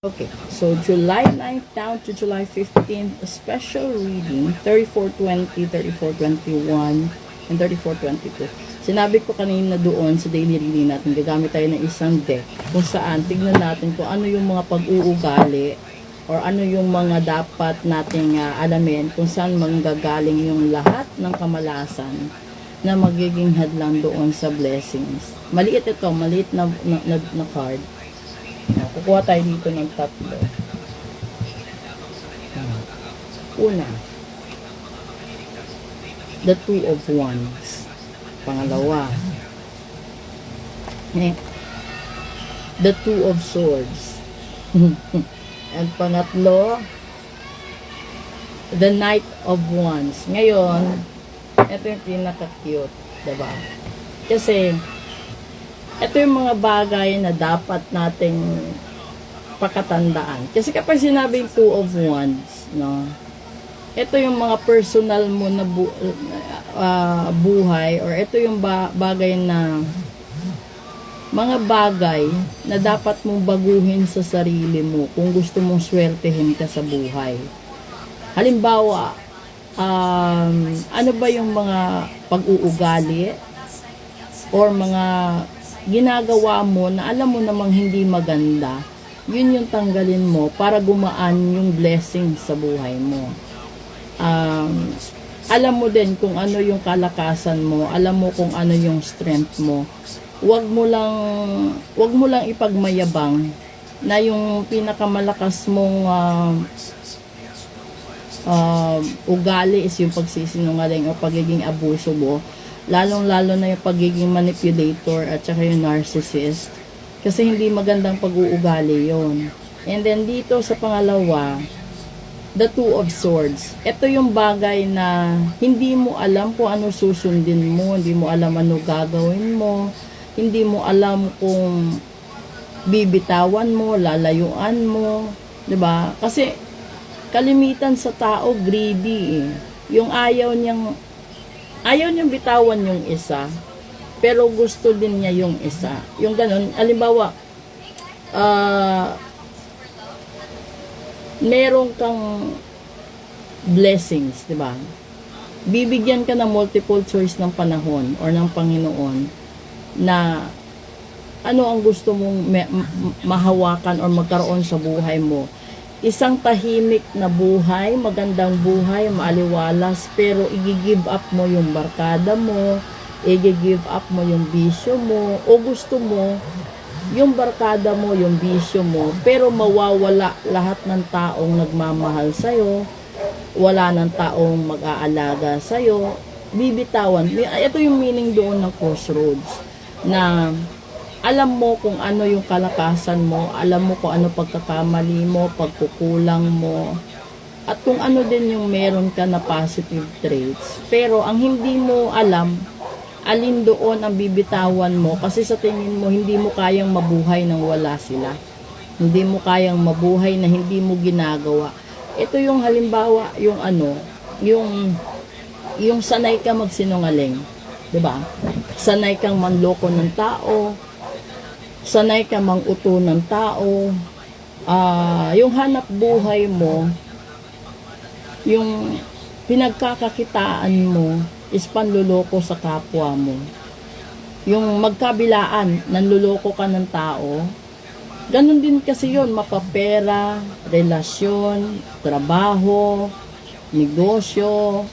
Okay, so July 9th down to July 15th, a special reading, 3420, 3421, and 3422. Sinabi ko kanina doon sa daily reading natin, gagamit tayo ng isang deck kung saan tignan natin kung ano yung mga pag-uugali or ano yung mga dapat nating alamin kung saan manggagaling yung lahat ng kamalasan na magiging hadlang doon sa blessings. Maliit ito, maliit na card. Kukuha tayo dito ng tatlo. Una, the Two of Wands. Pangalawa, the Two of Swords. And pangatlo, the Knight of Wands. Ngayon, ito yung pinaka-cute, diba? Kasi ito yung mga bagay na dapat nating pakatandaan. Kasi kapag sinabing Two of Wands, no, ito yung mga personal mo na buhay, or ito yung bagay na mga bagay na dapat mong baguhin sa sarili mo kung gusto mong swertehin ka sa buhay. Halimbawa, ano ba yung mga pag-uugali or mga ginagawa mo na alam mo namang hindi maganda, yun yung tanggalin mo para gumaan yung blessing sa buhay mo. Alam mo din kung ano yung kalakasan mo, alam mo kung ano yung strength mo. Wag mo lang ipagmayabang na yung pinakamalakas mong ugali is yung pagsisinungaling o pagiging abuso mo. Lalong-lalo na yung pagiging manipulator at saka yung narcissist. Kasi hindi magandang pag-uugali yon. And then dito sa pangalawa, the Two of Swords. Ito yung bagay na hindi mo alam kung ano susundin mo, hindi mo alam ano gagawin mo, hindi mo alam kung bibitawan mo, lalayuan mo, 'di ba? Kasi kalimitan sa tao greedy eh. Yung ayaw niyang bitawan yung isa, pero gusto din niya yung isa. Yung ganun, halimbawa, meron kang blessings, di ba? Bibigyan ka ng multiple choice ng panahon or ng Panginoon na ano ang gusto mong mahawakan or magkaroon sa buhay mo. Isang tahimik na buhay, magandang buhay, maaliwalas, pero i-give up mo yung barkada mo, i-give up mo yung bisyo mo, o gusto mo yung barkada mo, yung bisyo mo, pero mawawala lahat ng taong nagmamahal sa'yo, wala ng taong mag-aalaga sa'yo, bibitawan. Ito yung meaning doon ng crossroads, na alam mo kung ano yung kalakasan mo, alam mo kung ano pagkakamali mo, pagkukulang mo, at kung ano din yung meron ka na positive traits. Pero ang hindi mo alam, alin doon ang bibitawan mo, kasi sa tingin mo, hindi mo kayang mabuhay nang wala sila. Hindi mo kayang mabuhay na hindi mo ginagawa. Ito yung halimbawa, yung sanay ka magsinungaling. 'Di ba? Sanay kang manloko ng tao, sanay ka mang-uto ng tao, yung hanap buhay mo, yung pinagkakakitaan mo is panluloko sa kapwa mo. Yung magkabilaan, nanluloko ka ng tao, ganun din kasi yun, mapapera, relasyon, trabaho, negosyo,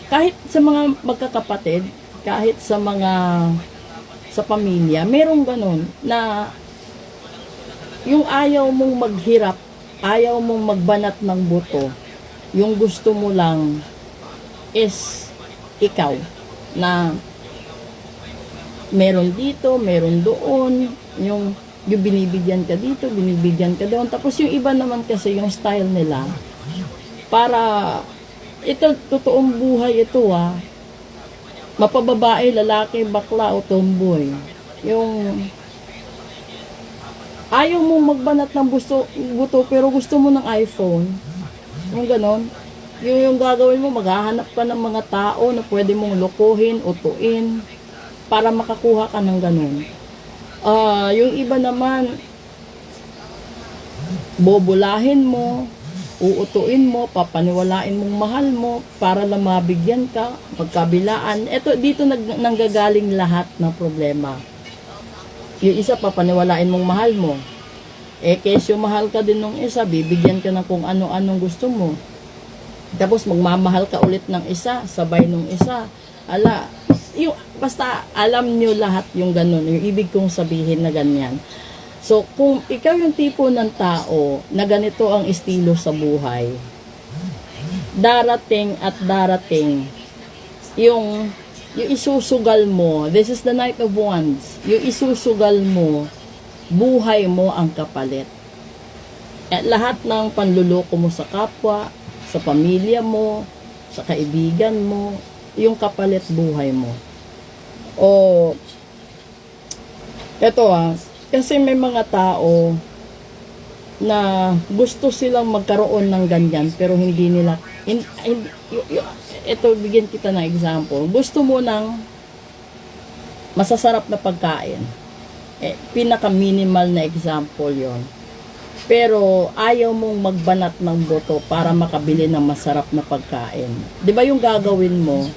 kahit sa mga magkakapatid, kahit sa pamilya, merong ganun na yung ayaw mong maghirap, ayaw mong magbanat ng buto, yung gusto mo lang is ikaw, na meron dito, meron doon, yung binibigyan ka dito, binibigyan ka doon, tapos yung iba naman kasi yung style nila, para ito, totoong buhay ito mapababae, lalaki, bakla o tomboy. Yung ayaw mong magbanat ng buto pero gusto mo ng iPhone. Yung ganon. Yung gagawin mo, maghahanap ka ng mga tao na pwede mong lokohin, utuin para makakuha ka ng ganon. Yung iba naman, bobolahin mo, uutuin mo, papaniwalain mong mahal mo para lang mabigyan ka, pagkabilaan. Ito, dito nanggagaling lahat ng problema. Yung isa, papaniwalain mong mahal mo. Kesyo mahal ka din ng isa, bibigyan ka ng kung ano-anong gusto mo. Tapos magmamahal ka ulit ng isa, sabay nung isa. Basta alam nyo lahat yung ganun, yung ibig kong sabihin na ganyan. So, kung ikaw yung tipo ng tao na ganito ang estilo sa buhay, darating at darating yung isusugal mo, this is the Knight of Wands, yung isusugal mo, buhay mo ang kapalit. At lahat ng panluloko mo sa kapwa, sa pamilya mo, sa kaibigan mo, yung kapalit buhay mo. O, eto kasi may mga tao na gusto silang magkaroon ng ganyan pero hindi nila, ito bigyan kita ng example. Gusto mo ng masasarap na pagkain. Pinaka minimal na example yon. Pero ayaw mong magbanat ng boto para makabili ng masarap na pagkain. 'Di ba yung gagawin mo?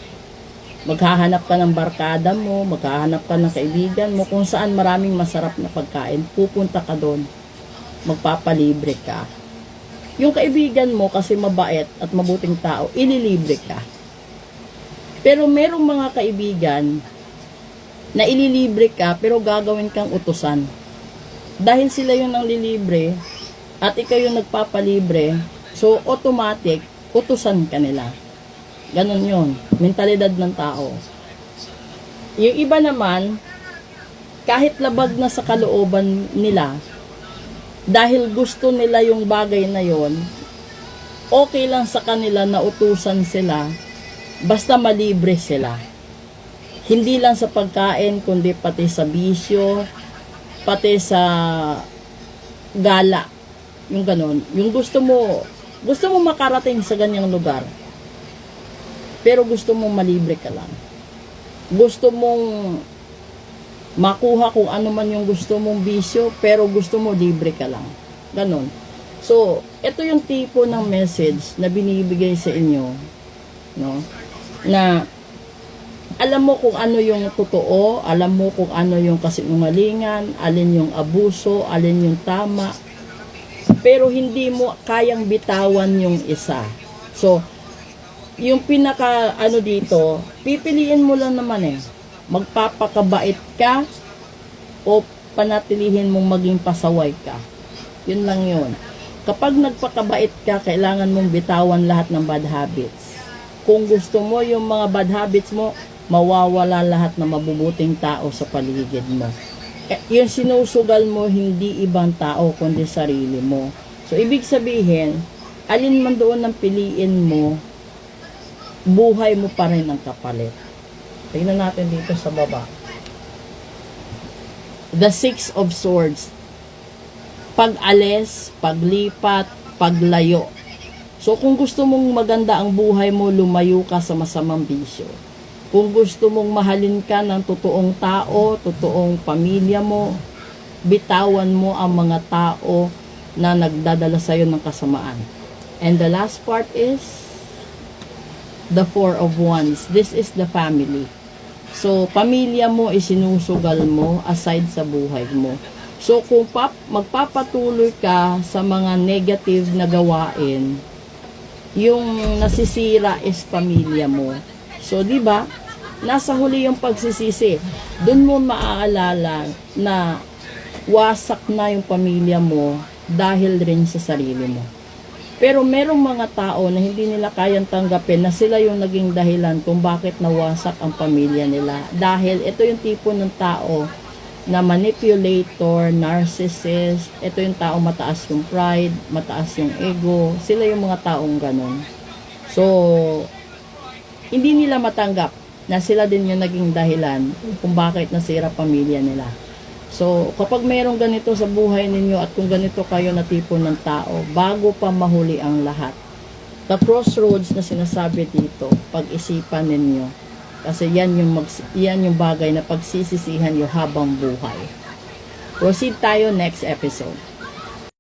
Maghahanap ka ng barkada mo, maghahanap ka ng kaibigan mo, kung saan maraming masarap na pagkain, pupunta ka doon, magpapalibre ka. Yung kaibigan mo kasi mabait at mabuting tao, ililibre ka. Pero merong mga kaibigan na ililibre ka pero gagawin kang utusan. Dahil sila yung nang lilibre at ikaw yung nagpapalibre, so automatic, utusan ka nila. Ganon yun, mentalidad ng tao. Yung iba naman, kahit labag na sa kalooban nila, dahil gusto nila yung bagay na yon, okay lang sa kanila na utusan sila, basta malibre sila. Hindi lang sa pagkain, kundi pati sa bisyo, pati sa gala. Yung ganon, yung gusto mo makarating sa ganyang lugar. Pero gusto mong malibre ka lang. Gusto mong makuha kung ano man yung gusto mong bisyo, pero gusto mo libre ka lang. Ganon. So, ito yung tipo ng message na binibigay sa inyo, no? Na alam mo kung ano yung totoo, alam mo kung ano yung kasinungalingan, alin yung abuso, alin yung tama, pero hindi mo kayang bitawan yung isa. So, yung pinaka dito, pipiliin mo lang naman magpapakabait ka o panatilihin mong maging pasaway ka. Yun lang yun. Kapag nagpakabait ka, kailangan mong bitawan lahat ng bad habits. Kung gusto mo yung mga bad habits mo, mawawala lahat ng mabubuting tao sa paligid mo. Yung sinusugal mo, hindi ibang tao, kundi sarili mo. So, ibig sabihin, alin man doon ang piliin mo, buhay mo pa rin ang kapalit. Tingnan natin dito sa baba. The Six of Swords. Pag-alis, paglipat, paglayo. So, kung gusto mong maganda ang buhay mo, lumayo ka sa masamang bisyo. Kung gusto mong mahalin ka ng totoong tao, totoong pamilya mo, bitawan mo ang mga tao na nagdadala sa'yo ng kasamaan. And the last part is the Four of Wands. This is the family. So, pamilya mo isinusugal mo aside sa buhay mo. So, kung magpapatuloy ka sa mga negative na gawain, yung nasisira is pamilya mo. So, di ba? Nasa huli yung pagsisisi. Doon mo maaalala na wasak na yung pamilya mo dahil rin sa sarili mo. Pero merong mga tao na hindi nila kayang tanggapin na sila yung naging dahilan kung bakit nawasak ang pamilya nila. Dahil ito yung tipo ng tao na manipulator, narcissist, ito yung tao mataas yung pride, mataas yung ego, sila yung mga taong ganun. So, hindi nila matanggap na sila din yung naging dahilan kung bakit nasira pamilya nila. So, kapag mayroong ganito sa buhay ninyo at kung ganito kayo na tipo ng tao, bago pa mahuli ang lahat, the crossroads na sinasabi dito, pag-isipan ninyo. Kasi yan yung bagay na pagsisisihan nyo habang buhay. Proceed tayo next episode.